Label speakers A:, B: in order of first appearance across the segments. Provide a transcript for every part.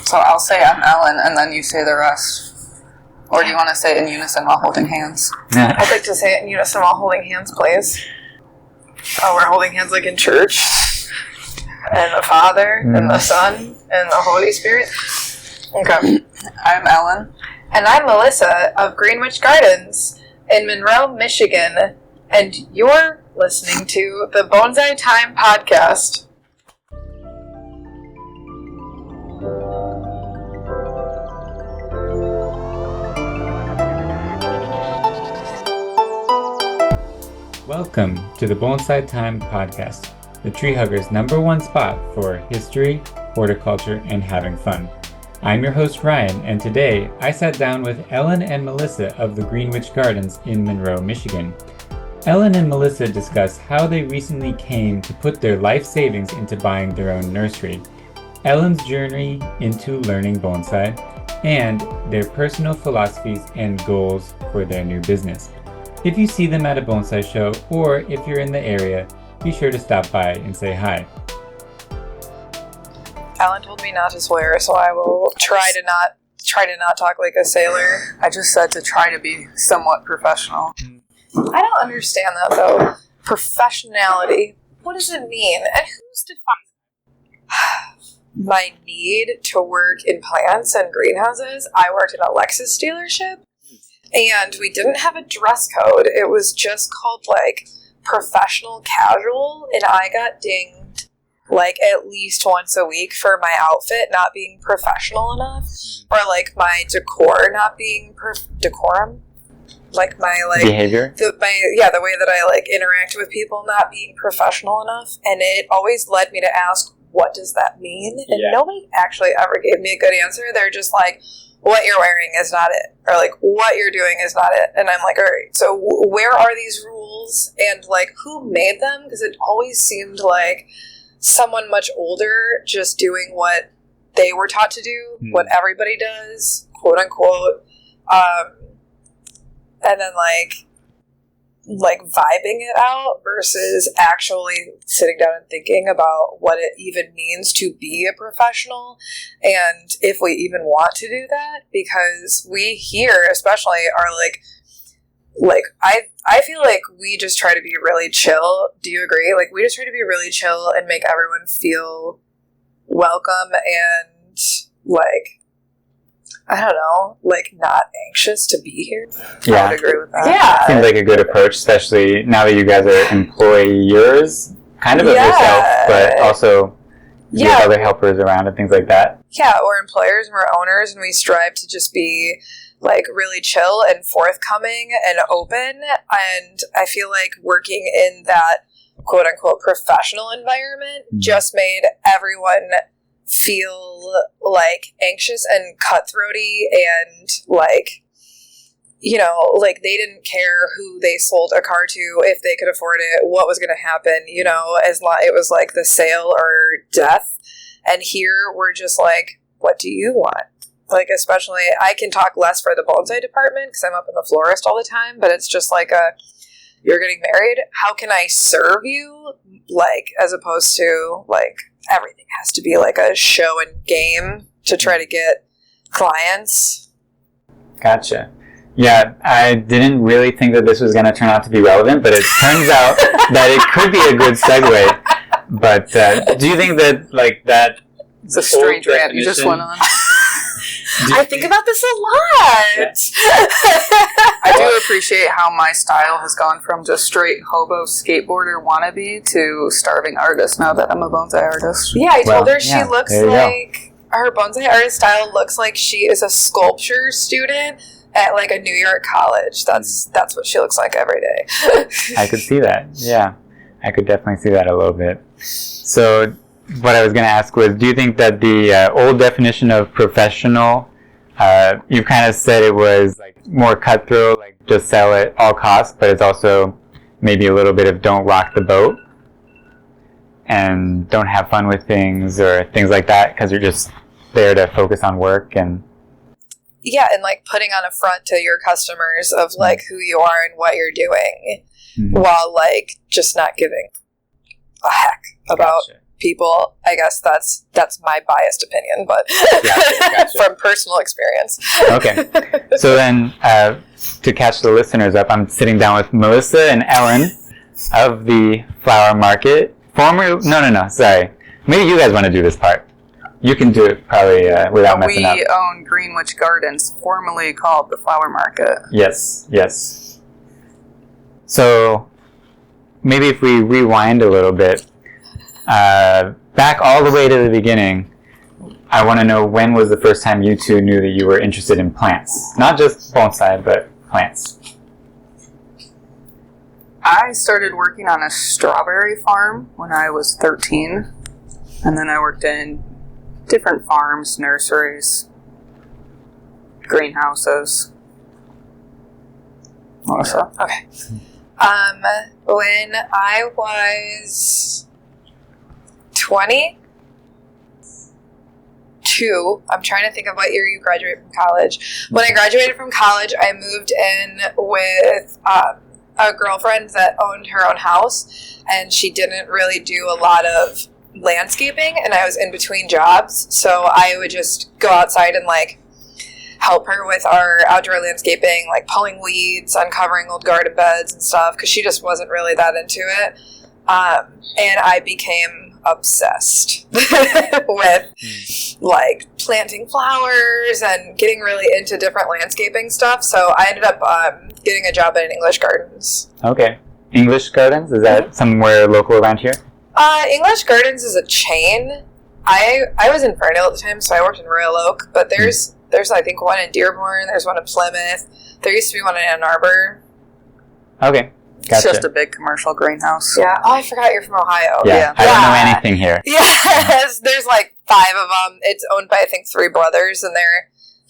A: So I'll say I'm Ellen, and then you say the rest. Or do you want to say it in unison while holding hands?
B: I'd like to say it in unison while holding hands, please. Oh, we're holding hands like in church. And the Father, and the Son, and the Holy Spirit. Okay.
A: I'm Ellen.
B: And I'm Mellissa of Greenwich Gardens in Monroe, Michigan. And you're listening to the Bonsai Time Podcast.
C: Welcome to the Bonsai Time Podcast, the tree hugger's #1 spot for history, horticulture, and having fun. I'm your host Ryan, and today I sat down with Ellen and Mellissa of the Greenwich Gardens in Monroe, Michigan. Ellen and Mellissa discuss how they recently came to put their life savings into buying their own nursery, Ellen's journey into learning bonsai, and their personal philosophies and goals for their new business. If you see them at a bonsai show, or if you're in the area, be sure to stop by and say hi.
B: Alan told me not to swear, so I will try to not talk like a sailor.
A: I just said to try to be somewhat professional.
B: I don't understand that, though. Professionality. What does it mean? And who's defining my need to work in plants and greenhouses? I worked in a Lexus dealership, and we didn't have a dress code. It was just called, like, professional casual, and I got dinged, like, at least once a week for my outfit not being professional enough, or, like, my decor not being decorum. Like, my, like...
C: Behavior?
B: The way that I, like, interact with people not being professional enough, and it always led me to ask, what does that mean? And nobody actually ever gave me a good answer. They're just like, what you're wearing is not it, or like what you're doing is not it. And I'm like, all right, so where are these rules, and like who made them? Because it always seemed like someone much older just doing what they were taught to do, what everybody does, quote unquote, and then like vibing it out versus actually sitting down and thinking about what it even means to be a professional, and if we even want to do that, because we here especially are like I feel like we just try to be really chill. Do you agree? Like, we just try to be really chill and make everyone feel welcome and, like, I don't know, like, not anxious to be here.
C: Yeah.
B: I would agree with that.
C: Yeah. Seems like a good approach, especially now that you guys are employers, kind of yourself, but also you have other helpers around and things like that.
B: Yeah, we're employers and we're owners, and we strive to just be, like, really chill and forthcoming and open, and I feel like working in that quote-unquote professional environment just made everyone feel, like, anxious and cutthroaty, and, like, you know, like, they didn't care who they sold a car to, if they could afford it, what was going to happen, you know, as long it was, like, the sale or death. And here, we're just like, what do you want? Like, especially, I can talk less for the bonsai department, because I'm up in the florist all the time, but it's just like you're getting married, how can I serve you? Like, as opposed to, like, everything has to be like a show and game to try to get clients.
C: Gotcha. Yeah, I didn't really think that this was going to turn out to be relevant, but it turns out that it could be a good segue. But do you think that, like, that...
A: It's a strange rant you just went on.
B: I think about this a lot.
A: I do appreciate how my style has gone from just straight hobo skateboarder wannabe to starving artist now that I'm a bonsai artist.
B: Yeah, I told her she looks like... Her bonsai artist style looks like she is a sculpture student at, like, a New York college. That's what she looks like every day.
C: I could see that. Yeah, I could definitely see that a little bit. So... what I was going to ask was, do you think that the old definition of professional, you kind of said it was like more cutthroat, like just sell at all costs, but it's also maybe a little bit of don't rock the boat and don't have fun with things or things like that, because you're just there to focus on work and...
B: Yeah, and like putting on a front to your customers of like who you are and what you're doing, while like just not giving a heck about people. I guess that's my biased opinion, but
C: Gotcha.
B: from personal experience.
C: Okay. So then, to catch the listeners up, I'm sitting down with Mellissa and Ellen of the flower market. Sorry. Maybe you guys want to do this part. You can do it probably without messing up.
A: We own Greenwich Gardens, formerly called the Flower Market.
C: Yes. So maybe if we rewind a little bit, back all the way to the beginning, I want to know, when was the first time you two knew that you were interested in plants? Not just bonsai, but plants.
A: I started working on a strawberry farm when I was 13, and then I worked in different farms, nurseries, greenhouses. Melissa?
B: Okay. When I was 22, I'm trying to think of what year you graduated from college. When I graduated from college, I moved in with a girlfriend that owned her own house, and she didn't really do a lot of landscaping, and I was in between jobs, so I would just go outside and like help her with our outdoor landscaping, like pulling weeds, uncovering old garden beds and stuff, because she just wasn't really that into it. And I became obsessed with like planting flowers and getting really into different landscaping stuff. So I ended up getting a job at English Gardens.
C: Okay. English Gardens? Is that somewhere local around here?
B: English Gardens is a chain. I was in Ferndale at the time, so I worked in Royal Oak, but there's I think one in Dearborn, there's one in Plymouth, there used to be one in Ann Arbor.
C: Okay. Gotcha.
A: It's just a big commercial greenhouse.
B: Yeah. Oh, I forgot you're from Ohio.
C: Yeah. I don't know anything here.
B: Yes, there's like 5 of them. It's owned by, I think, 3 brothers, and they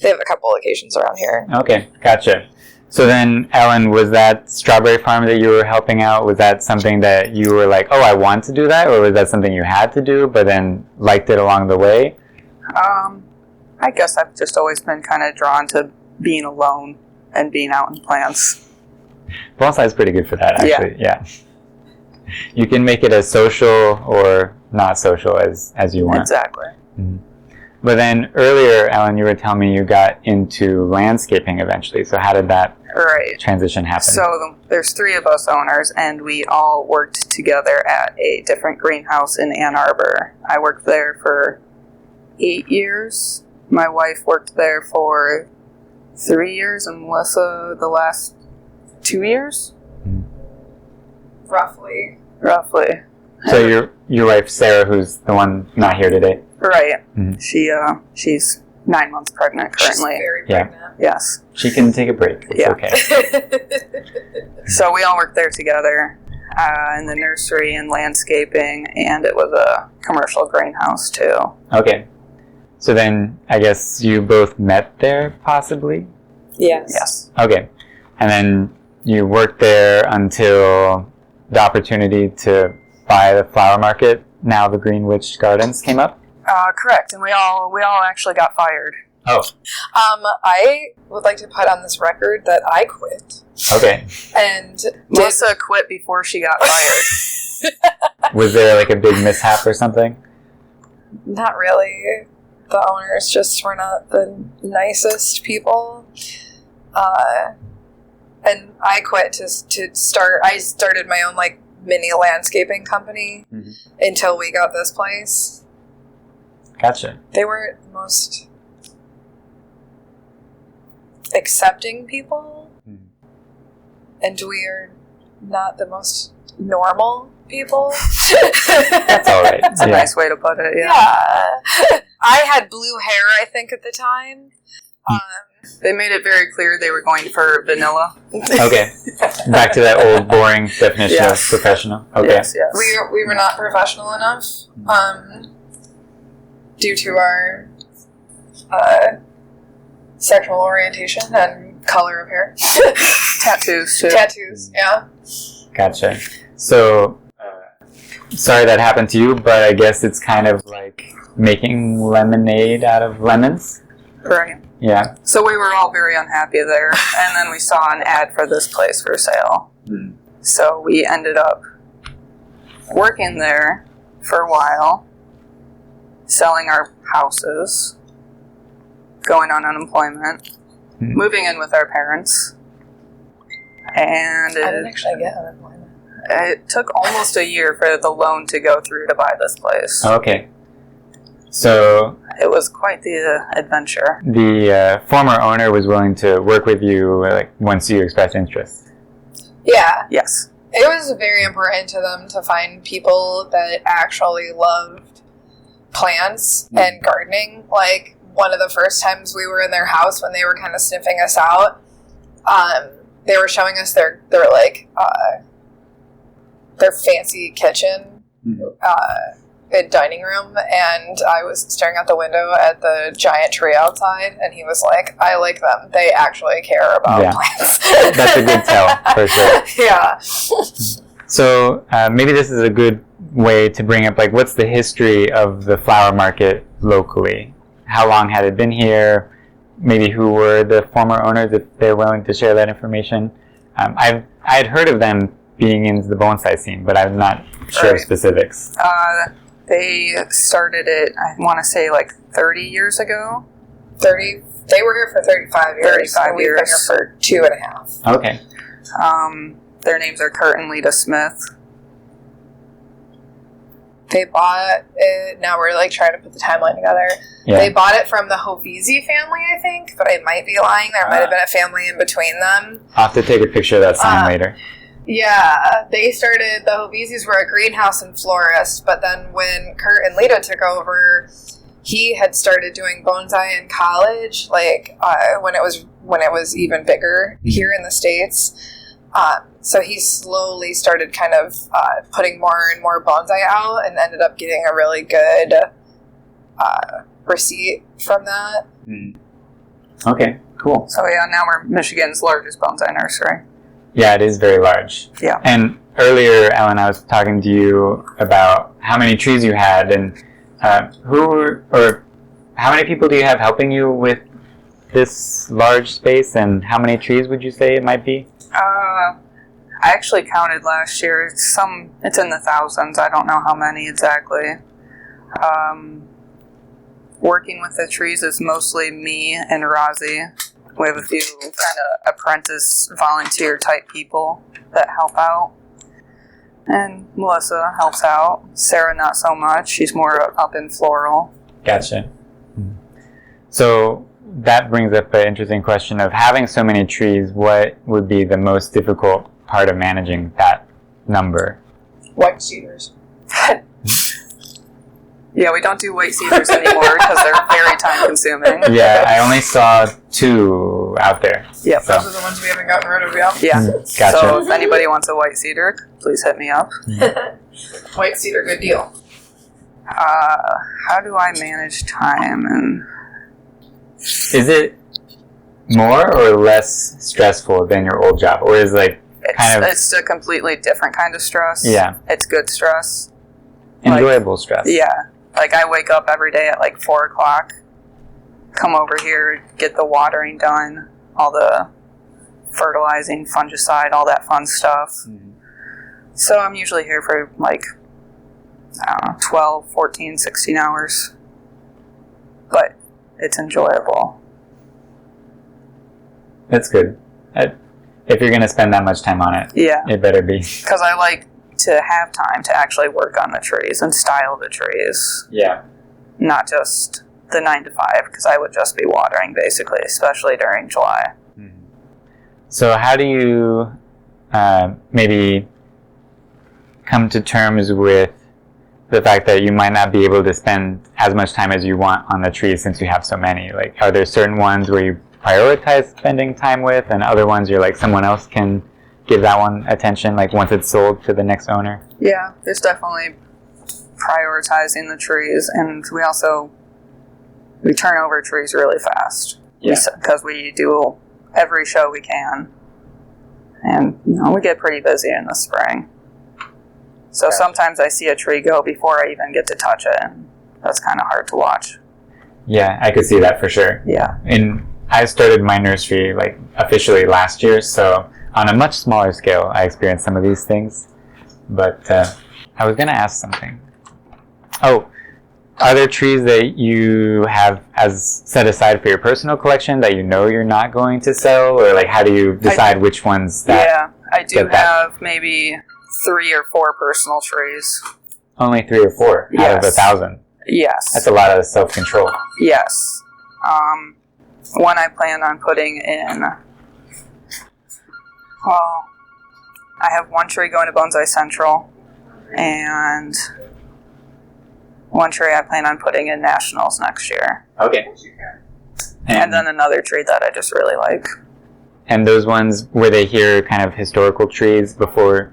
B: have a couple locations around here.
C: Okay, gotcha. So then, Ellen, was that strawberry farm that you were helping out, was that something that you were like, oh, I want to do that? Or was that something you had to do, but then liked it along the way?
A: I guess I've just always been kind of drawn to being alone and being out in plants.
C: Bonsai is pretty good for that, actually. Yeah. You can make it as social or not social as you want.
A: Exactly.
C: Mm-hmm. But then earlier, Ellen, you were telling me you got into landscaping eventually. So how did that transition happen?
A: So there's 3 of us owners, and we all worked together at a different greenhouse in Ann Arbor. I worked there for 8 years. My wife worked there for 3 years, and Melissa the last 2 years?
B: Roughly.
C: So your wife, Sarah, who's the one not here today?
A: Right.
C: Mm-hmm.
A: She's 9 months pregnant currently.
B: She's very pregnant.
A: Yes.
C: She can take a break. It's okay.
A: So we all worked there together in the nursery and landscaping, and it was a commercial greenhouse too.
C: Okay. So then I guess you both met there, possibly?
B: Yes.
C: Okay. And then you worked there until the opportunity to buy the flower market, now the Greenwich Gardens, came up?
A: Correct, and we all actually got fired.
C: Oh.
B: I would like to put on this record that I quit.
C: Okay.
A: And Melissa quit before she got fired.
C: Was there like a big mishap or something?
B: Not really. The owners just were not the nicest people. And I quit to start. I started my own like mini landscaping company until we got this place.
C: Gotcha.
B: They weren't the most accepting people, and we are not the most normal people.
C: That's all right.
A: That's a nice way to put it. Yeah.
B: I had blue hair, I think, at the time.
A: They made it very clear they were going for vanilla.
C: Okay. Back to that old boring definition of professional. Okay.
A: Yes.
B: We were not professional enough due to our sexual orientation and color of hair.
A: Tattoos, too.
B: Tattoos, yeah.
C: Gotcha. So, sorry that happened to you, but I guess it's kind of like making lemonade out of lemons?
A: Right.
C: Yeah.
A: So we were all very unhappy there, and then we saw an ad for this place for sale. So we ended up working there for a while, selling our houses, going on unemployment, moving in with our parents, and
B: I didn't actually get unemployment.
A: it took almost a year for the loan to go through to buy this place.
C: Okay. So
A: It was quite the adventure.
C: the former owner was willing to work with you like once you expressed interest.
B: Yeah.
A: Yes.
B: It was very important to them to find people that actually loved plants and gardening. Like, one of the first times we were in their house when they were kind of sniffing us out, they were showing us their fancy kitchen and dining room, and I was staring out the window at the giant tree outside, and he was like, I like them. They actually care about plants.
C: That's a good tell, for sure.
B: Yeah.
C: So maybe this is a good way to bring up, like, what's the history of the flower market locally? How long had it been here? Maybe who were the former owners, if they're willing to share that information. I had heard of them being in the bonsai scene, but I'm not sure of specifics.
A: They started it, I want to say, like 30 years ago.
B: 30. They were here for 35 years.
A: 35
B: and we've been here for 2.5.
C: Okay.
A: Their names are Kurt and Lita Smith.
B: They bought it. Now we're like trying to put the timeline together.
C: Yeah.
B: They bought it from the Hovisi family, I think, but I might be lying. There might have been a family in between them.
C: I'll have to take a picture of that sign later.
B: Yeah, they started, the Hovisis were a greenhouse and florist, but then when Kurt and Lita took over, he had started doing bonsai in college, like when it was even bigger here in the States. So he slowly started kind of putting more and more bonsai out, and ended up getting a really good receipt from that.
C: Okay, cool.
A: So yeah, now we're Michigan's largest bonsai nursery.
C: Yeah, it is very large.
A: Yeah.
C: And earlier, Ellen, I was talking to you about how many trees you had, and how many people do you have helping you with this large space, and how many trees would you say it might be?
A: I actually counted last year. It's in the thousands. I don't know how many exactly. Working with the trees is mostly me and Rozzy. We have a few kind of apprentice volunteer type people that help out. And Mellissa helps out. Sarah not so much. She's more up in floral.
C: Gotcha. So that brings up an interesting question of having so many trees. What would be the most difficult part of managing that number?
B: White cedars.
A: Yeah, we don't do white cedars anymore because they're very time consuming.
C: Yeah, I only saw 2 out there.
A: Yep.
C: So.
B: Those are the ones we haven't gotten rid of yet.
A: Yeah.
C: Gotcha.
A: So if anybody wants a white cedar, please hit me up.
B: White cedar, good deal.
A: How do I manage time? And
C: Is it more or less stressful than your old job, or is
A: it's a completely different kind of stress.
C: Yeah.
A: It's good stress.
C: enjoyable stress?
A: Yeah. Like, I wake up every day at like 4 o'clock, come over here, get the watering done, all the fertilizing, fungicide, all that fun stuff.
C: Mm-hmm.
A: So I'm usually here for like, I don't know, 12, 14, 16 hours. But it's enjoyable.
C: That's good. If you're going to spend that much time on it,
A: Yeah.
C: it better be.
A: Because I like to have time to actually work on the trees and style the trees.
C: Yeah.
A: Not just the 9 to 5, because I would just be watering basically, especially during July.
C: Mm-hmm. So how do you maybe come to terms with the fact that you might not be able to spend as much time as you want on the trees since you have so many? Like, are there certain ones where you prioritize spending time with, and other ones you're like, someone else can give that one attention, like once it's sold to the next owner?
A: Yeah, there's definitely prioritizing the trees, and we turn over trees really fast.
C: Yeah.
A: Because we do every show we can. And, we get pretty busy in the spring. So
C: Gotcha.
A: Sometimes I see a tree go before I even get to touch it, and that's kind of hard to watch.
C: Yeah, I could see that for sure.
A: Yeah.
C: And I started my nursery like officially last year, so on a much smaller scale, I experienced some of these things. But I was going to ask something. Oh, are there trees that you have as set aside for your personal collection that you know you're not going to sell? Or like how do you decide which ones that...
A: Yeah, I do have maybe 3 or 4 personal trees.
C: Only 3 or 4 out of 1,000?
A: Yes.
C: That's a lot of self-control.
A: Yes. One I plan on putting in... Well, I have 1 tree going to Bonsai Central, and 1 tree I plan on putting in Nationals next year.
C: Okay.
A: And then another tree that I just really like.
C: And those ones, were they here kind of historical trees before?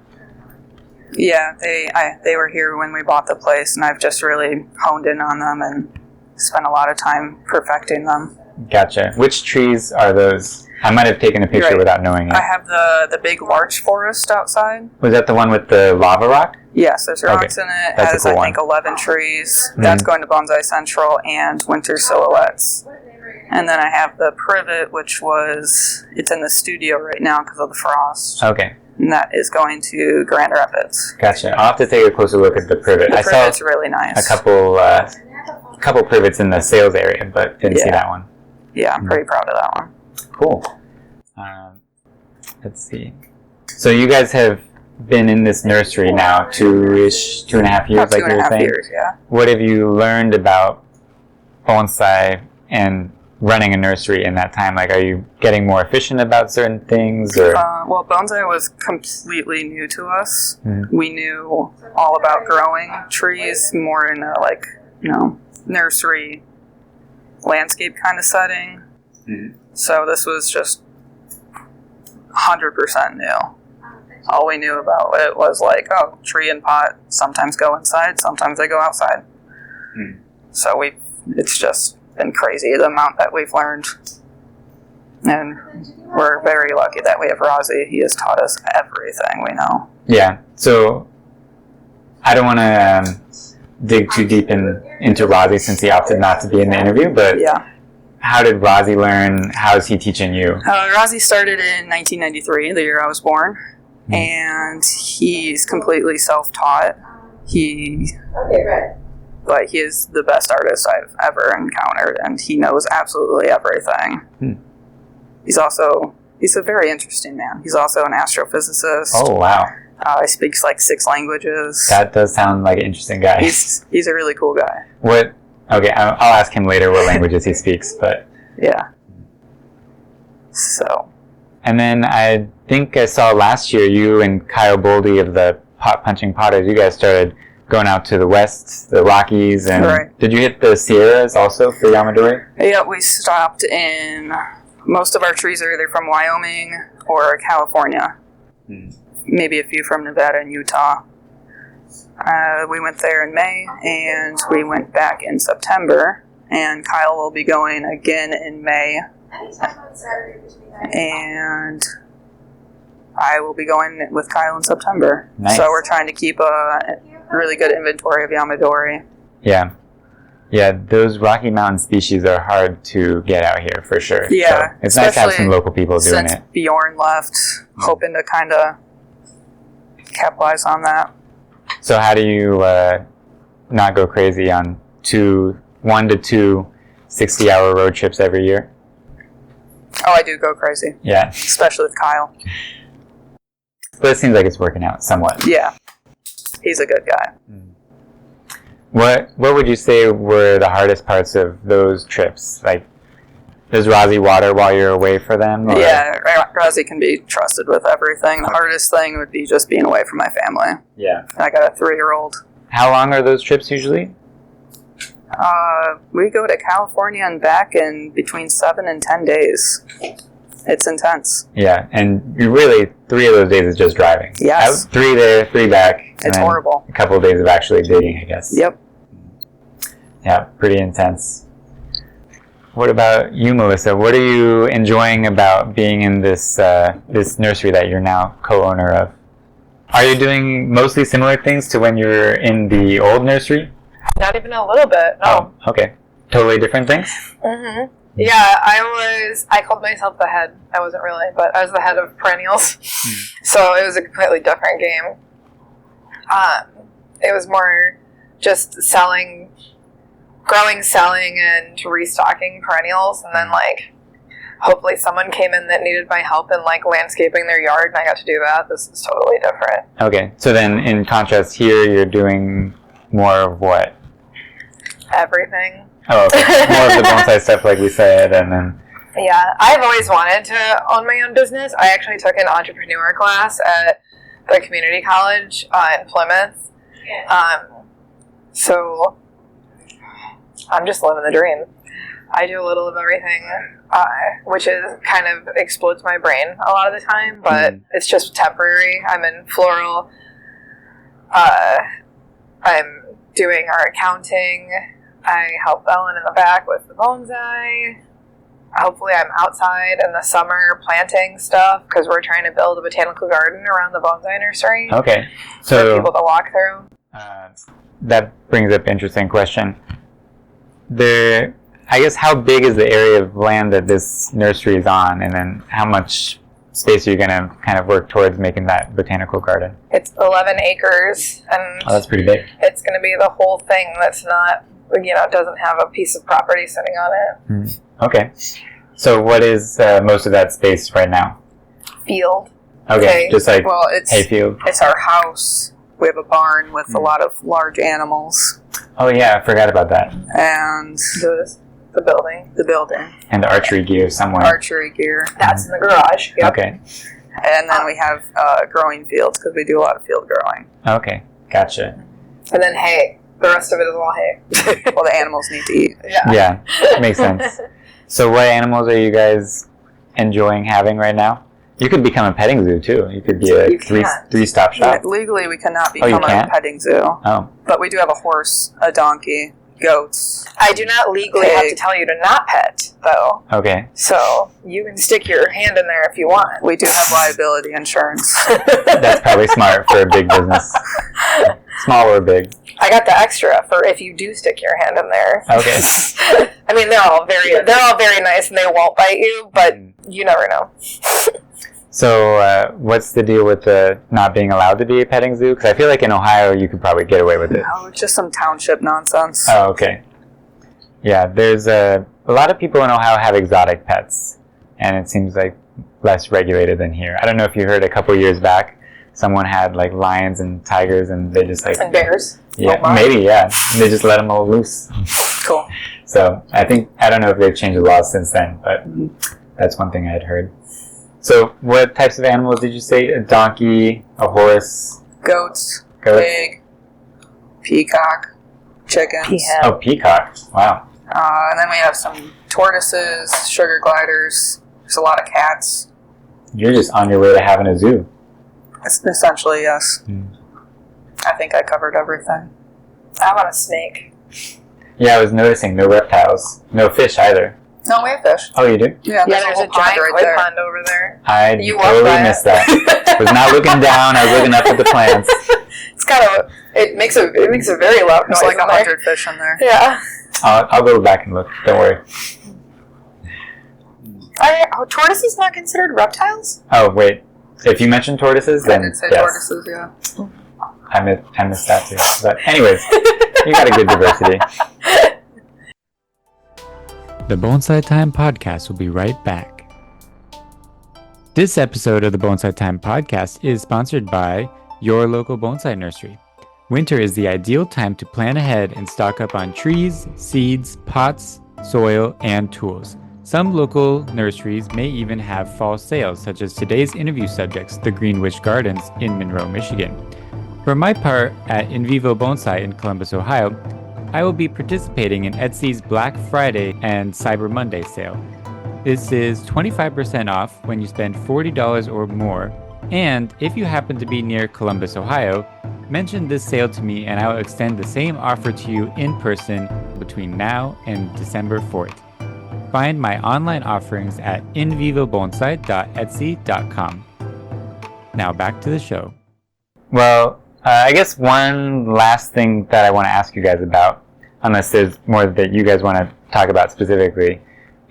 A: Yeah, they were here when we bought the place, and I've just really honed in on them and spent a lot of time perfecting them.
C: Gotcha. Which trees are those? I might have taken a picture without knowing it.
A: I have the big larch forest outside.
C: Was that the one with the lava rock?
A: Yes, there's rocks in it. It has, I think, 11 trees. Mm-hmm. That's going to Bonsai Central and Winter Silhouettes. And then I have the privet, which it's in the studio right now because of the frost.
C: Okay.
A: And that is going to Grand Rapids.
C: Gotcha. I'll have to take a closer look at the privet.
A: The privet's really nice.
C: A couple privets in the sales area, but didn't see that one.
A: Yeah, I'm pretty proud of that one.
C: Cool. Let's see. So you guys have been in this nursery now 2.5 years, like you were saying? 2.5 years, yeah. What have you learned about bonsai and running a nursery in that time? Like, are you getting more efficient about certain things? Or?
A: Well, bonsai was completely new to us. Mm-hmm. We knew all about growing trees more in a, nursery landscape kind of setting. Mm-hmm. So this was just 100% new. All we knew about it was tree and pot sometimes go inside, sometimes they go outside. Mm. So it's just been crazy the amount that we've learned. And we're very lucky that we have Rozzy. He has taught us everything we know. Yeah. So I don't want to dig too deep into Rozzy since he opted not to be in the interview, but how did Rozzy learn? How is he teaching you? Rozzy started in 1993, the year I was born, and he's completely self-taught. But he is the best artist I've ever encountered, and he knows absolutely everything. He's a very interesting man. He's also an astrophysicist. Oh, wow. He speaks 6 languages. That does sound like an interesting guy. He's a really cool guy. Okay, I'll ask him later what languages he speaks, but... Yeah. So... And then I think I saw last year you and Kyle Boldy of the Pot Punching Potters, you guys started going out to the west, the Rockies, and did you hit the Sierras also for Yamadori? Yeah, we stopped in... Most of our trees are either from Wyoming or California. Maybe a few from Nevada and Utah. We went there in May, and we went back in September, and Kyle will be going again in May. And I will be going with Kyle in September. Nice. So we're trying to keep a really good inventory of Yamadori. Yeah. Yeah, those Rocky Mountain species are hard to get out here for sure. Yeah. So it's nice to have some local people doing it. Since Bjorn left, hoping to kind of capitalize on that. So how do you not go crazy on 1 to 2 60-hour road trips every year? Oh, I do go crazy. Yeah. Especially with Kyle. But it seems like it's working out somewhat. Yeah. He's a good guy. What would you say were the hardest parts of those trips? Like, does Rozzy water while you're away for them? Or? Yeah, Rozzy can be trusted with everything. The hardest thing would be just being away from my family. Yeah. I got a 3-year-old. How long are those trips usually? We go to California and back in between 7 and 10 days. It's intense. Yeah, and you really, 3 of those days is just driving. Yes. 3 there, 3 back. It's horrible. A couple of days of actually digging, I guess. Yep. Yeah, pretty intense. What about you, Mellissa? What are you enjoying about being in this nursery that you're now co-owner of? Are you doing mostly similar things to when you were in the old nursery? Not even a little bit, no. Oh, okay. Totally different things? Mm-hmm. Yeah, I called myself the head. I wasn't really, but I was the head of perennials. So it was a completely different game. It was more
B: just growing, selling, and restocking perennials, and then like hopefully someone came in that needed my help in like landscaping their yard, and I got to do that. This is totally different.
C: Okay, so then in contrast here, you're doing more of what?
B: Everything.
C: Oh, okay. More of the bonsai stuff, like we said, and then.
B: Yeah, I've always wanted to own my own business. I actually took an entrepreneur class at the community college in Plymouth. So I'm just living the dream. I do a little of everything, which is kind of explodes my brain a lot of the time, but it's just temporary. I'm in floral. I'm doing our accounting. I help Ellen in the back with the bonsai. Hopefully I'm outside in the summer planting stuff because we're trying to build a botanical garden around the bonsai nursery.
C: Okay.
B: For
C: So
B: people to walk through.
C: that brings up an interesting question. I guess how big is the area of land that this nursery is on, and then how much space are you going to kind of work towards making that botanical garden?
B: It's 11 acres, and
C: Oh, that's pretty big.
B: it's going to be the whole thing that's not, doesn't have a piece of property sitting on it.
C: Okay. So what is most of that space right now?
B: Field.
C: Okay, just like
A: Well, it's
C: hayfield.
A: it's our house. We have a barn with a lot of large animals,
C: Oh yeah, I forgot about that.
A: and
B: The building.
A: the building,
C: And the archery gear somewhere.
A: archery gear,
B: That's in the garage. Yep.
C: Okay.
A: and then we have growing fields because we do a lot of field growing.
C: Okay. Gotcha.
B: And then hay. The rest of it is all hay.
A: Well, the animals need to eat.
C: Yeah, makes sense. So what animals are you guys enjoying having right now? You could become a petting zoo too. You could be a
B: You can't.
C: three-stop shop.
A: Legally, we cannot
C: Oh, you
A: become a
C: can't?
A: petting zoo,
C: Oh,
A: but we do have a horse, a donkey, goats.
B: I do not legally have to tell you to not pet, though.
C: okay.
B: So you can stick your hand in there if you want.
A: We do have liability insurance.
C: That's probably smart for a big business. Small or big.
B: I got the extra for if you do stick your hand in there.
C: Okay.
B: I mean, they're all very nice and they won't bite you, but you never know.
C: So what's the deal with the not being allowed to be a petting zoo? Because I feel like in Ohio you could probably get away with it.
A: Oh, it's just some township nonsense.
C: Oh, okay. Yeah, there's a lot of people in Ohio have exotic pets, and it seems like less regulated than here. I don't know if you heard a couple years back, someone had like lions and tigers, and they just like
B: And bears.
C: yeah,
B: Oh, my.
C: maybe yeah, they just let them all loose.
A: Cool.
C: So I don't know if they've changed the laws since then, but that's one thing I had heard. So what types of animals did you say? A donkey, a horse,
A: Goats,
C: goat?
A: pig, peacock, chickens.
B: Peahen.
C: Oh, peacock! Wow.
A: And then we have some tortoises, sugar gliders. There's a lot of cats.
C: You're just on your way to having a zoo.
A: Essentially, yes. I think I covered everything.
B: I want a snake.
C: Yeah, I was noticing no reptiles, no fish either.
A: No, we have fish.
C: Oh, you do?
A: Yeah,
B: Yeah, there's a
A: whole pond
B: giant koi
A: there.
B: pond over there.
C: I
B: You walked
C: totally
B: by it.
C: missed that. Was not looking down. I was looking up at the plants.
B: It makes a very loud noise.
A: There's like
B: in there.
A: 100 fish in there.
B: Yeah.
C: I'll go back and look. Don't worry.
B: Are tortoises not considered reptiles?
C: Oh wait, if you mentioned tortoises,
A: I
C: then
A: did say
C: yes,
A: tortoises, yeah.
C: I missed that too. But anyways, you got a good diversity. The Bonsai Time Podcast will be right back. This episode of the Bonsai Time Podcast is sponsored by your local bonsai nursery. Winter is the ideal time to plan ahead and stock up on trees, seeds, pots, soil, and tools. Some local nurseries may even have fall sales, such as today's interview subjects, the Greenwich Gardens in Monroe, Michigan. For my part at In Vivo Bonsai in Columbus, Ohio, I will be participating in Etsy's Black Friday and Cyber Monday sale. This is 25% off when you spend $40 or more, and if you happen to be near Columbus, Ohio, mention this sale to me and I will extend the same offer to you in person between now and December 4th. Find my online offerings at invivobonsai.etsy.com. Now back to the show. Well, I guess one last thing that I want to ask you guys about, unless there's more that you guys want to talk about specifically,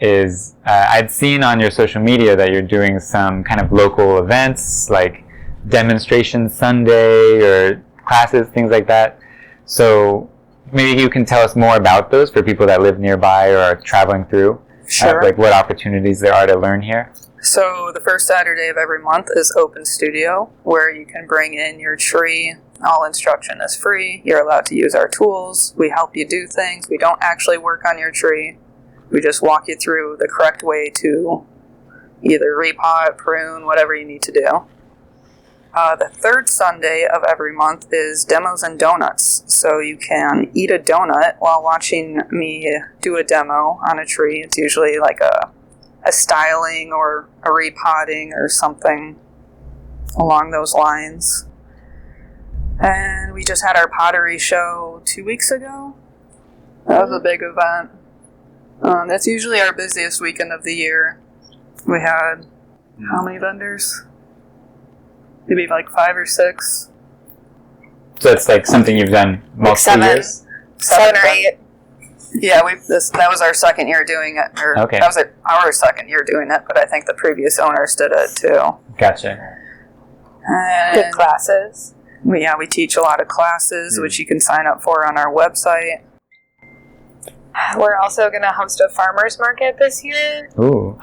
C: is I'd seen on your social media that you're doing some kind of local events, like Demonstration Sunday or classes, things like that. So maybe you can tell us more about those for people that live nearby or are traveling through.
A: Sure.
C: Like what opportunities there are to learn here.
A: So the first Saturday of every month is Open Studio, where you can bring in your tree. All instruction is free. You're allowed to use our tools. We help you do things. We don't actually work on your tree. We just walk you through the correct way to either repot, prune, whatever you need to do. The third Sunday of every month is Demos and Donuts. So you can eat a donut while watching me do a demo on a tree. It's usually like a styling or a repotting or something along those lines. And we just had our pottery show 2 weeks ago. That was a big event. That's usually our busiest weekend of the year. We had how many vendors? Maybe like 5 or 6.
C: So it's like something you've done multiple years?
B: 7 or 8.
A: Yeah, that was our second year doing it.
C: Okay.
A: That was our second year doing it, but I think the previous owners did it too.
C: Gotcha.
A: And
B: Good classes.
A: we teach a lot of classes, which you can sign up for on our website.
B: We're also going to host a farmer's market this year.
C: Ooh.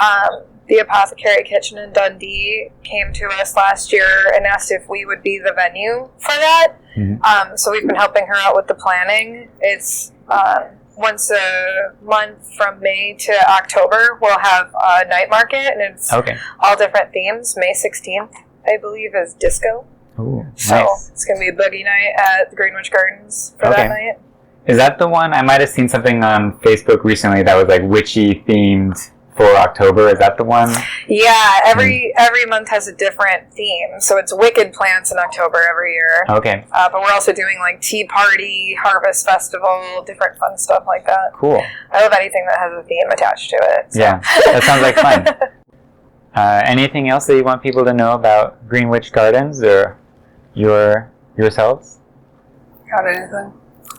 B: The Apothecary Kitchen in Dundee came to us last year and asked if we would be the venue for that.
C: Mm-hmm.
B: So we've been helping her out with the planning. It's once a month from May to October, we'll have a night market, and it's all different themes. May 16th, I believe, is disco.
C: Ooh,
B: So
C: nice.
B: it's going to be a boogie night at the Greenwich Gardens for that night.
C: Is that the one? I might have seen something on Facebook recently that was like witchy themed for October. Is that the one?
B: Yeah, every month has a different theme. So it's wicked plants in October every year.
C: Okay.
B: But we're also doing like tea party, harvest festival, different fun stuff like that.
C: Cool.
B: I love anything that has a theme attached to it. So.
C: Yeah, that sounds like fun. Anything else that you want people to know about Greenwich Gardens or yourselves?
A: Got anything?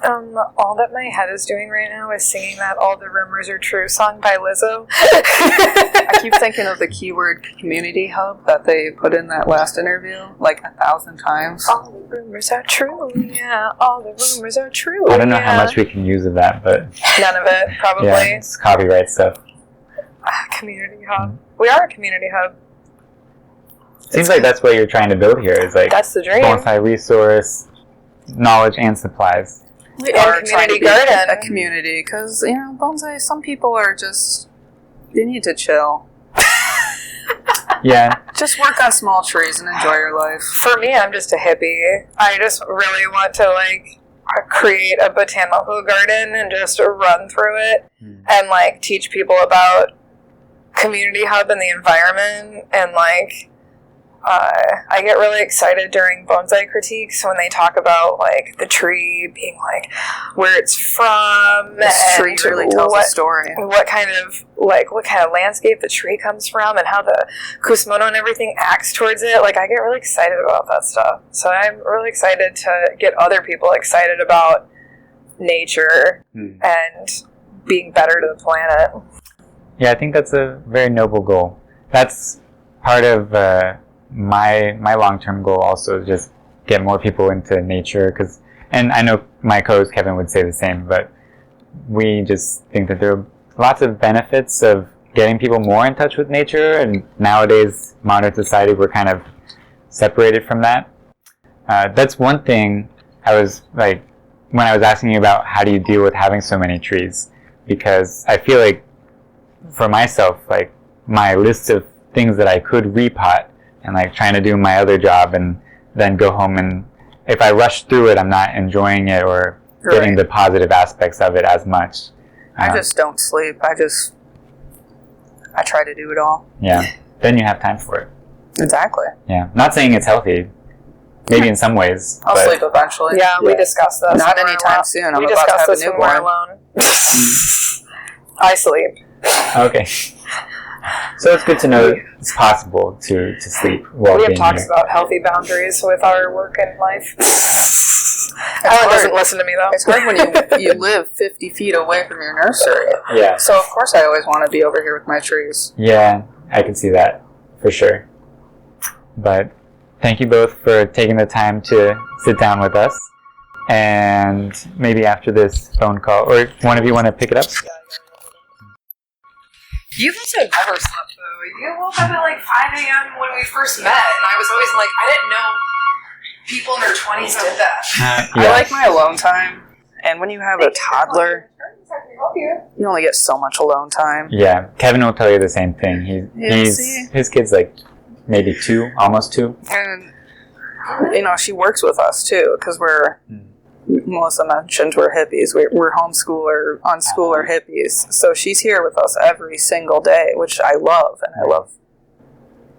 B: All that my head is doing right now is singing that All the Rumors Are True song by Lizzo.
A: I keep thinking of the keyword community hub that they put in that last interview like 1,000 times.
B: All the rumors are true, yeah. All the rumors are true.
C: I don't know how much we can use of that, but
B: none of it, probably.
C: yeah, it's copyright stuff.
B: Community hub. We are a community hub.
C: Seems like that's what you're trying to build here. Is like
B: that's the dream.
C: Bonsai resource, knowledge, and supplies.
A: We
B: And
A: are
B: community
A: trying to be
B: garden.
A: a community because bonsai. Some people are just they need to chill.
C: Yeah.
A: Just work on small trees and enjoy your life.
B: For me, I'm just a hippie. I just really want to create a botanical garden and just run through it and teach people about community hub and the environment and I get really excited during bonsai critiques when they talk about the tree being where it's from.
A: This
B: and
A: tree really tells a story.
B: What kind of landscape the tree comes from and how the kusumono and everything acts towards it. I get really excited about that stuff. So I'm really excited to get other people excited about nature and being better to the planet.
C: Yeah, I think that's a very noble goal. That's part of my long-term goal also, just get more people into nature, and I know my co-host Kevin would say the same, but we just think that there are lots of benefits of getting people more in touch with nature, and nowadays, modern society, we're kind of separated from that. That's one thing I was when I was asking you about how do you deal with having so many trees, because I feel like for myself, my list of things that I could repot and trying to do my other job and then go home, and if I rush through it, I'm not enjoying it or getting the positive aspects of it as much.
A: I just don't sleep. I try to do it all.
C: Yeah. Then you have time for it.
A: Exactly.
C: Yeah. Not saying it's healthy. Maybe in some ways.
A: I'll sleep eventually.
B: Yeah, we discussed this.
A: Not anytime soon. I'm
B: we
A: about to have a
B: discussed this when we're
A: newborn.
B: alone. I sleep.
C: Okay. So it's good to know it's possible to sleep while
B: We have
C: being
B: talks
C: here.
B: about healthy boundaries with our work and life. Ellen doesn't listen to me though.
A: It's hard when you live 50 feet away from your nursery.
C: Yeah.
A: So of course I always want to be over here with my trees.
C: Yeah, I can see that for sure. But thank you both for taking the time to sit down with us. And maybe after this phone call, or one of you want to pick it up?
B: You've also never slept, though. You woke up at like 5 a.m. when we first met, and I was always like, I didn't know people in their 20s did that.
A: I like my alone time, and when you have a toddler, you only get so much alone time.
C: Yeah, Kevin will tell you the same thing. His kid's like maybe 2, almost 2.
A: And, she works with us, too, because Melissa mentioned we're hippies. We're homeschooler, unschooler hippies. So she's here with us every single day, which I love. And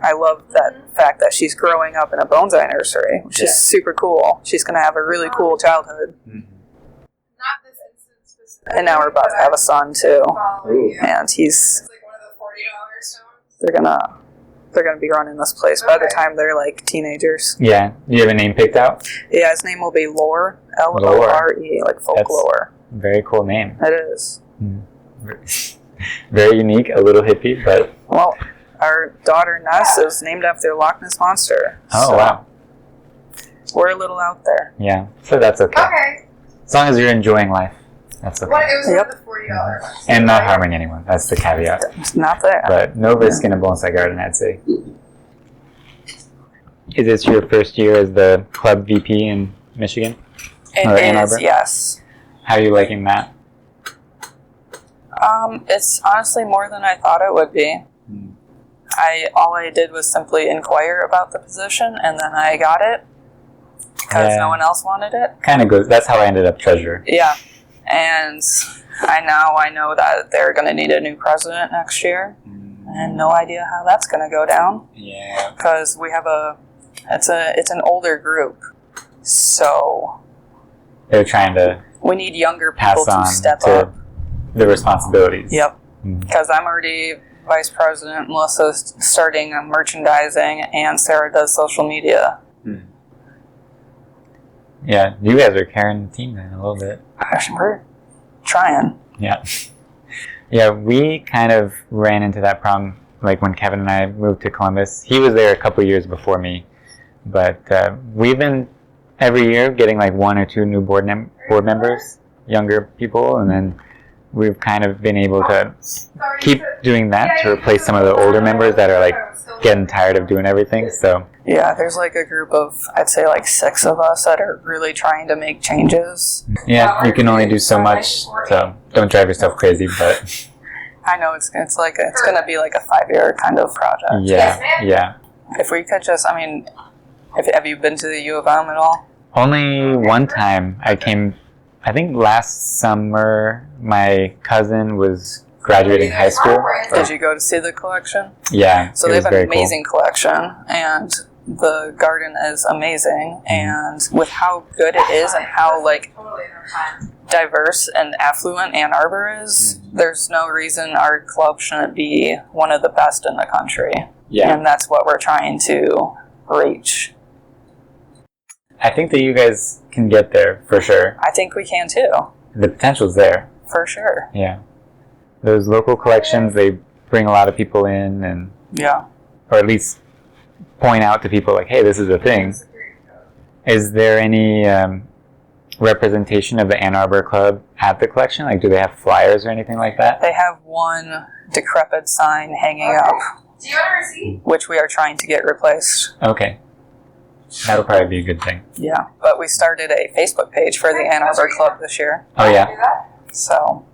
A: I love that fact that she's growing up in a bonsai nursery, which is super cool. She's going to have a really cool childhood.
B: Not this instance specifically.
A: And now we're about to have a son, too. And
B: It's like one of the $40 stones.
A: they're gonna be running this place by the time they're like teenagers.
C: Yeah. Do you have a name picked out?
A: Yeah, his name will be Lore. Lore, like folklore.
C: Very cool name.
A: It is.
C: Very unique, a little hippie, but...
A: Well, our daughter Ness is named after the Loch Ness Monster.
C: Oh, wow.
A: We're a little out there.
C: Yeah, so that's okay.
B: Okay.
C: As long as you're enjoying life, that's okay.
B: It was one of the $40 ones.
C: And not harming anyone, that's the caveat.
A: It's not there.
C: But no risk in a bonsai garden, I'd say. Is this your first year as the club VP in Michigan?
A: It
C: Ann
A: is,
C: Arbor?
A: yes.
C: How are you liking that?
A: It's honestly more than I thought it would be. All I did was simply inquire about the position, and then I got it because no one else wanted it.
C: Kind of goes. That's how I ended up treasurer.
A: Yeah, and I know that they're going to need a new president next year, and no idea how that's going to go down.
C: Yeah,
A: because we have it's an older group, so
C: they're trying to
A: we need younger people
C: pass on
A: to step
C: to
A: up.
C: the responsibilities.
A: Yep, because I'm already vice president, Melissa's starting merchandising, and Sarah does social media.
C: Yeah, you guys are carrying the team then a little bit.
A: We're trying.
C: Yeah. Yeah, we kind of ran into that problem like when Kevin and I moved to Columbus. He was there a couple of years before me, but we've been every year getting like 1 or 2 new board members, younger people, and then we've kind of been able to keep doing that to replace some of the older members that are like getting tired of doing everything. So
A: yeah, there's like a group of, I'd say like 6 of us that are really trying to make changes.
C: yeah, you can only do so much, so don't drive yourself crazy, but
A: I know it's going to be like a 5-year kind of project.
C: yeah.
A: If we could just, have you been to the U of M at all?
C: Only one time I came, I think last summer, my cousin was graduating high school.
A: Did you go to see the collection?
C: Yeah.
A: So they have an amazing collection, and the garden is amazing, and with how good it is and how like diverse and affluent Ann Arbor is, there's no reason our club shouldn't be one of the best in the country.
C: Yeah.
A: And that's what we're trying to reach.
C: I think that you guys can get there for sure.
A: I think we can too.
C: The potential's there.
A: For sure.
C: Yeah. Those local collections, they bring a lot of people in, and or at least point out to people like, hey, this is a thing. Is there any representation of the Ann Arbor Club at the collection? Like, do they have flyers or anything like that?
A: They have one decrepit sign hanging up,
B: Do you want a receipt?
A: which we are trying to get replaced.
C: Okay. That'll probably be a good thing.
A: Yeah, but we started a Facebook page for the Ann Arbor Club this year.
C: Oh, yeah.
A: So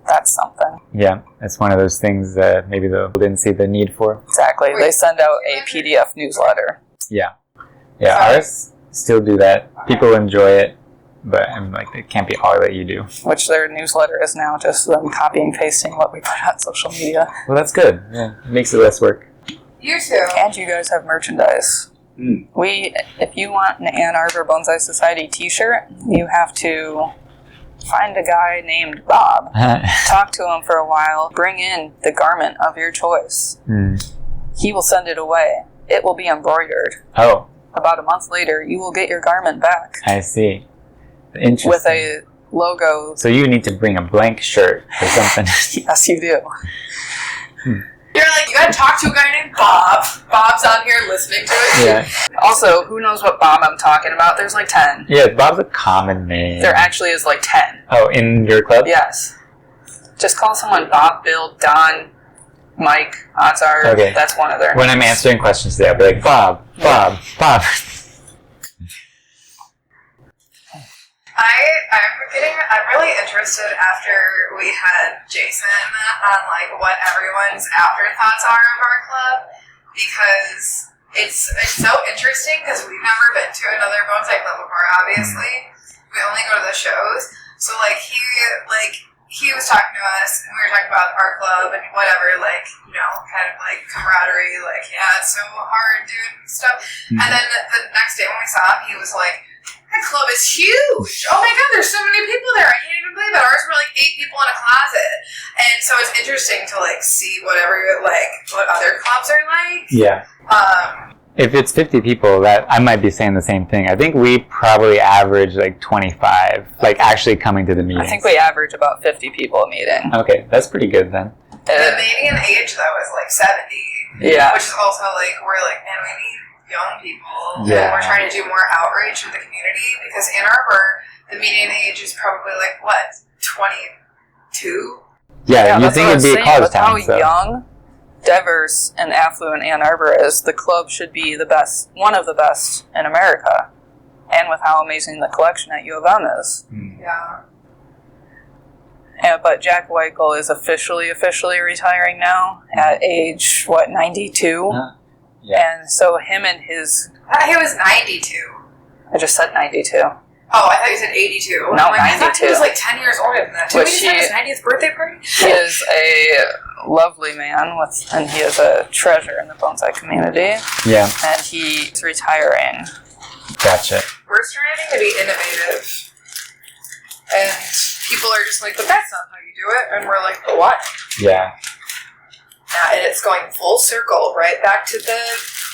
A: that's something.
C: Yeah, it's one of those things that maybe they didn't see the need for.
A: Exactly. They send out a PDF newsletter.
C: Yeah. Yeah, ours still do that. People enjoy it, but it can't be all that you do.
A: Which their newsletter is now just them copying and pasting what we put on social media.
C: Well, that's good. Yeah, it makes it less work.
B: You too.
A: And you guys have merchandise. If you want an Ann Arbor Bonsai Society t-shirt, you have to find a guy named Bob, talk to him for a while, bring in the garment of your choice. He will send it away. It will be embroidered.
C: Oh.
A: About a month later, you will get your garment back.
C: I see. Interesting.
A: With a logo.
C: So you need to bring a blank shirt or something.
A: Yes, you do.
B: You're like, you gotta talk to a guy named Bob. Bob. Bob's on here listening to it.
C: Yeah.
A: Also, who knows what Bob I'm talking about? There's like 10.
C: Yeah, Bob's a common name.
A: There actually is like 10.
C: Oh, in your club?
A: Yes. Just call someone Bob, Bill, Don, Mike. Odds are that's one of their
C: When
A: names.
C: I'm answering questions today, I'll be like, Bob.
B: I'm really interested after we had Jason on like what everyone's afterthoughts are of our club, because it's so interesting because we've never been to another bonsai club before. Obviously, we only go to the shows. So like he was talking to us and we were talking about our club and whatever, like, you know, kind of like camaraderie, like, yeah, it's so hard doing stuff. And then the next day when we saw him, he was like, that club is huge. Oh my God, there's so many people there. I can't even believe it. Ours were like 8 people in a closet. And so it's interesting to like see what other clubs are like.
C: Yeah. If it's 50 people, that I might be saying the same thing. I think we probably average like 25, like actually coming to the meeting.
A: I think we average about 50 people a meeting.
C: Okay, that's pretty good then.
B: The median age though is like 70.
A: Yeah.
B: Which is also like, we're like, man, we need young people.
C: Yeah.
B: And we're trying to do more outreach in the community because Ann Arbor, the median age is probably like what, 22?
C: Yeah, you'd
A: that's
C: think
A: what
C: it'd be a
A: I'm
C: college
A: saying.
C: town.
A: With how young, diverse, and affluent Ann Arbor is, the club should be the best, one of the best in America. And with how amazing the collection at U of M is.
B: Yeah.
A: But Jack Weichel is officially retiring now at age, 92?
C: Yeah.
A: And so him and his...
B: I thought he was 92.
A: I just said 92.
B: Oh, I thought you said 82.
A: No,
B: I'm like,
A: 92.
B: I thought he was like 10 years older than that. Did we
A: But
B: just have his 90th birthday party?
A: He is a lovely man, and he is a treasure in the bonsai community.
C: Yeah.
A: And he's retiring.
C: Gotcha.
B: We're striving to be innovative. And people are just like, but that's not how you do it. And we're like, but what?
C: Yeah.
B: And it's going full circle, right back to the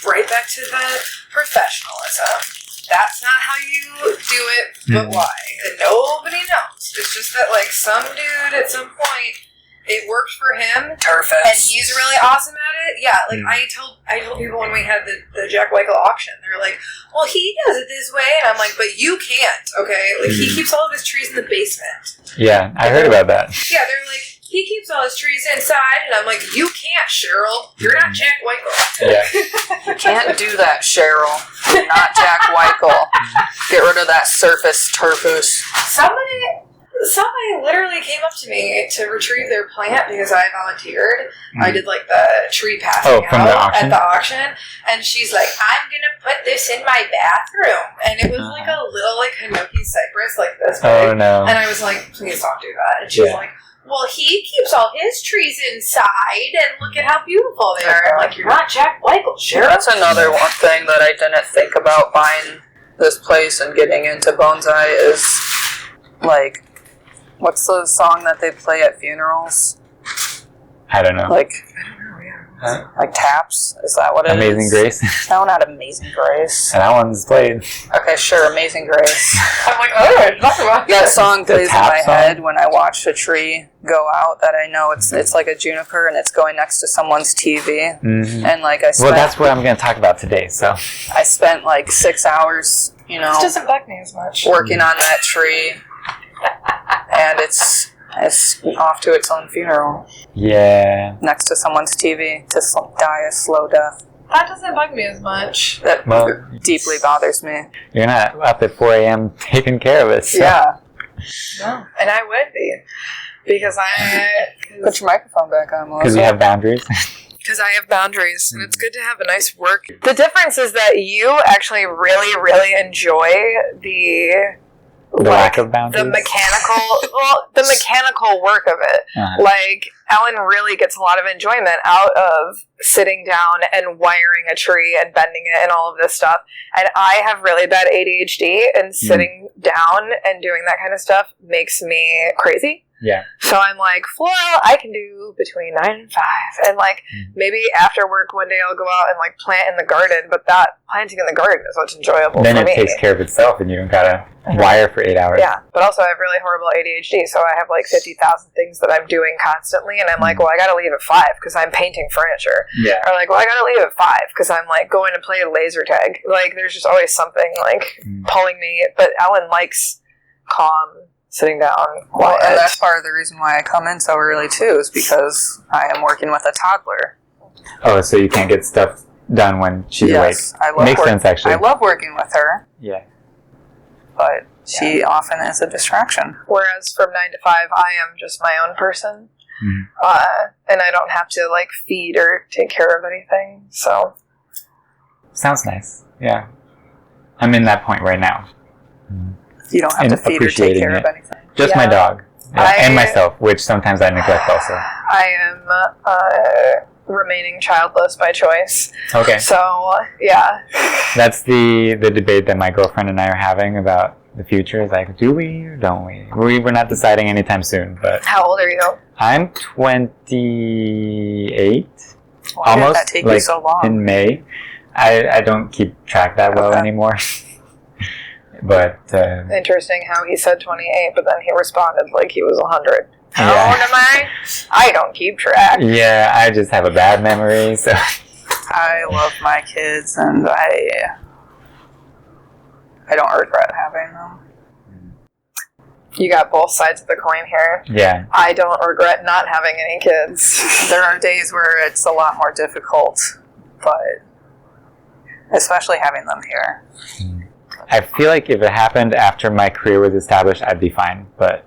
B: professionalism. That's not how you do it, but why? And nobody knows. It's just that like some dude at some point, it worked for him.
A: Turfist.
B: And he's really awesome at it. Yeah, like I told people when we had the Jack Weichel auction, they're like, well, he does it this way. And I'm like, but you can't, okay? Like, he keeps all of his trees in the basement.
C: Yeah, I heard about that.
B: Yeah, they're like, he keeps all his trees inside. And I'm like, you can't, Cheryl. You're not Jack Weichel.
C: Yeah.
A: You can't do that, Cheryl. You're not Jack Weichel. Get rid of that surface turfus.
B: Somebody literally came up to me to retrieve their plant because I volunteered. I did like the tree passing
C: from
B: out
C: the auction?
B: at the auction, and she's like, "I'm gonna put this in my bathroom," and it was like a little like hinoki cypress like this big.
C: Oh no.
B: And I was like, "Please don't do that." And she's like, "Well, he keeps all his trees inside, and look at how beautiful they are." I'm like, "You're not Jack Weichel, sure."
A: That's another one thing that I didn't think about buying this place and getting into bonsai is, like, what's the song that they play at funerals?
C: I don't know.
A: Like,
B: I don't know, yeah.
A: like taps? Is that what it
C: Amazing
A: is?
C: Grace.
A: No, not Amazing Grace.
C: And that one's played.
A: Okay, sure, Amazing Grace.
B: I'm like, oh, talk about
A: That song
C: The
A: plays in
C: tap
A: my
C: song?
A: head when I watch a tree go out that I know it's like a juniper and it's going next to someone's TV.
C: Mm-hmm.
A: And like I spent,
C: Well, that's what I'm going to talk about today. So
A: I spent like 6 hours, you know,
B: This doesn't bug me as much.
A: working on that tree, and it's off to its own funeral
C: yeah.
A: next to someone's TV to die a slow death.
B: That doesn't bug me as much.
A: That
C: Well,
A: deeply bothers me.
C: You're not up at 4 a.m. taking care of it. So.
A: Yeah.
B: No, and I would be because
A: Put your microphone back on, Melissa.
C: Because you have boundaries.
B: because I have boundaries, and it's good to have a nice work. The difference is that you actually really, really enjoy the
C: lack of boundaries.
B: the mechanical work of it.
C: Uh-huh.
B: Like, Ellen really gets a lot of enjoyment out of sitting down and wiring a tree and bending it and all of this stuff. And I have really bad ADHD, and sitting down and doing that kind of stuff makes me crazy.
C: Yeah.
B: So I'm like, floral, I can do between 9 and 5. And like, maybe after work one day I'll go out and like plant in the garden, but that planting in the garden is what's enjoyable
C: Then
B: for
C: it
B: me.
C: takes care of itself and you don't gotta wire for 8 hours.
B: Yeah, but also I have really horrible ADHD, so I have like 50,000 things that I'm doing constantly, and I'm like, well, I gotta leave at 5 because I'm painting furniture.
C: Yeah.
B: Or like, well, I gotta leave at 5 because I'm like going to play laser tag. Like, there's just always something like pulling me. But Ellen likes calm, sitting down,
A: Well,
B: quiet.
A: and that's part of the reason why I come in so early too, is because I am working with a toddler.
C: Oh, so you can't get stuff done when she's
A: Yes,
C: awake.
A: I love
C: Makes sense, actually.
A: I love working with her,
C: Yeah.
A: but she often is a distraction.
B: Whereas from 9 to 5, I am just my own person. And I don't have to like feed or take care of anything. So
C: Sounds nice. Yeah. I'm in that point right now.
A: You don't have
C: And
A: to feed or take
C: appreciating
A: care
C: it.
A: of anything.
C: Just my dog. Yeah, and myself, which sometimes I neglect also.
B: I am remaining childless by choice.
C: Okay.
B: So yeah.
C: That's the debate that my girlfriend and I are having about the future. Is like, do we or don't we? We're not deciding anytime soon, but...
B: How old are you?
C: I'm 28.
A: Why
C: Almost,
A: did that take
C: like,
A: you so long?
C: in May. I don't keep track that well anymore. But...
B: Interesting how he said 28, but then he responded like he was 100. How
C: Yeah.
B: old am I? I don't keep track.
C: yeah, I just have a bad memory, so...
A: I love my kids, and I don't regret having them.
B: You got both sides of the coin here.
C: Yeah.
B: I don't regret not having any kids.
A: There are days where it's a lot more difficult, but especially having them here.
C: I feel like if it happened after my career was established, I'd be fine. But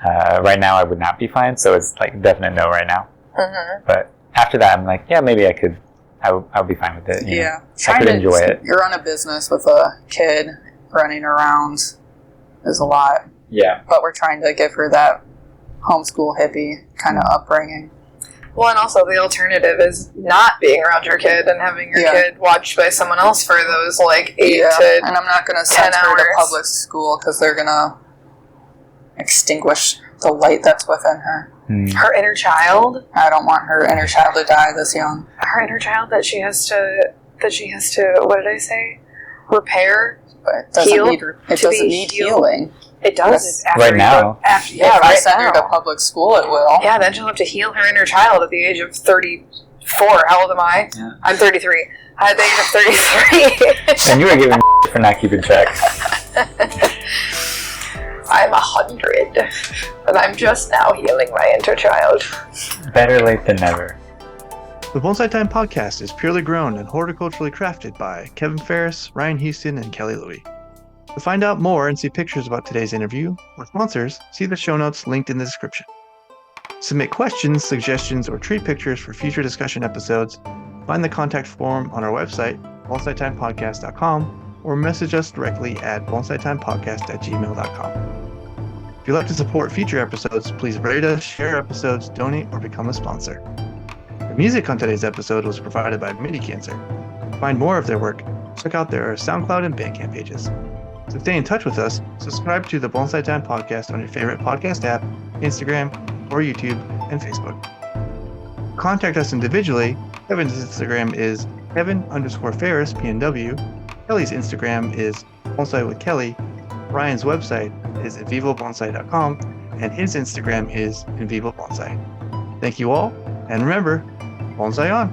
C: right now, I would not be fine. So it's like definite no right now.
B: Mm-hmm.
C: But after that, I'm like, yeah, maybe I could. I'll be fine with it. You know? I could enjoy it.
A: You run a business with a kid running around is a lot.
C: Yeah.
A: But we're trying to give her that homeschool hippie kind of upbringing.
B: Well, and also the alternative is not being around your kid and having your kid watched by someone else for those like 8 to
A: and I'm not going to
B: 10
A: send her to
B: hours.
A: public school because they're going to extinguish the light that's within her.
B: Her inner child.
A: I don't want her inner child to die this young.
B: Her inner child that she has to. What did I say? Repair.
A: But it doesn't
B: Heal?
A: need, it
B: To
A: doesn't
B: be
A: need
B: healed?
A: healing.
B: It does. After
C: Right
B: you
C: now.
B: go- after,
A: If I
B: right
A: send her to
B: now.
A: public school, it will.
B: Yeah, then she'll have to heal her inner child at the age of 34. How old am I?
C: Yeah.
B: I'm 33. At the age of 33.
C: And you were giving for not keeping track.
B: I'm 100. And I'm just now healing my inner child.
C: Better late than never.
D: The Bonsai Time podcast is purely grown and horticulturally crafted by Kevin Ferris, Ryan Houston, and Kelly Louie. To find out more and see pictures about today's interview or sponsors, see the show notes linked in the description. Submit questions, suggestions, or tree pictures for future discussion episodes. Find the contact form on our website, bonsaitimepodcast.com, or message us directly at bonsaitimepodcast@gmail.com. If you'd like to support future episodes, please rate us, share episodes, donate, or become a sponsor. The music on today's episode was provided by Midi Cancer. To find more of their work, check out their SoundCloud and Bandcamp pages. To stay in touch with us, subscribe to the Bonsai Time podcast on your favorite podcast app, Instagram, or YouTube, and Facebook. Contact us individually. Kevin's Instagram is Kevin_Ferris PNW. Kelly's Instagram is Bonsai with Kelly. Ryan's website is invivobonsai.com, and his Instagram is invivobonsai. Thank you all, and remember, bonsai on!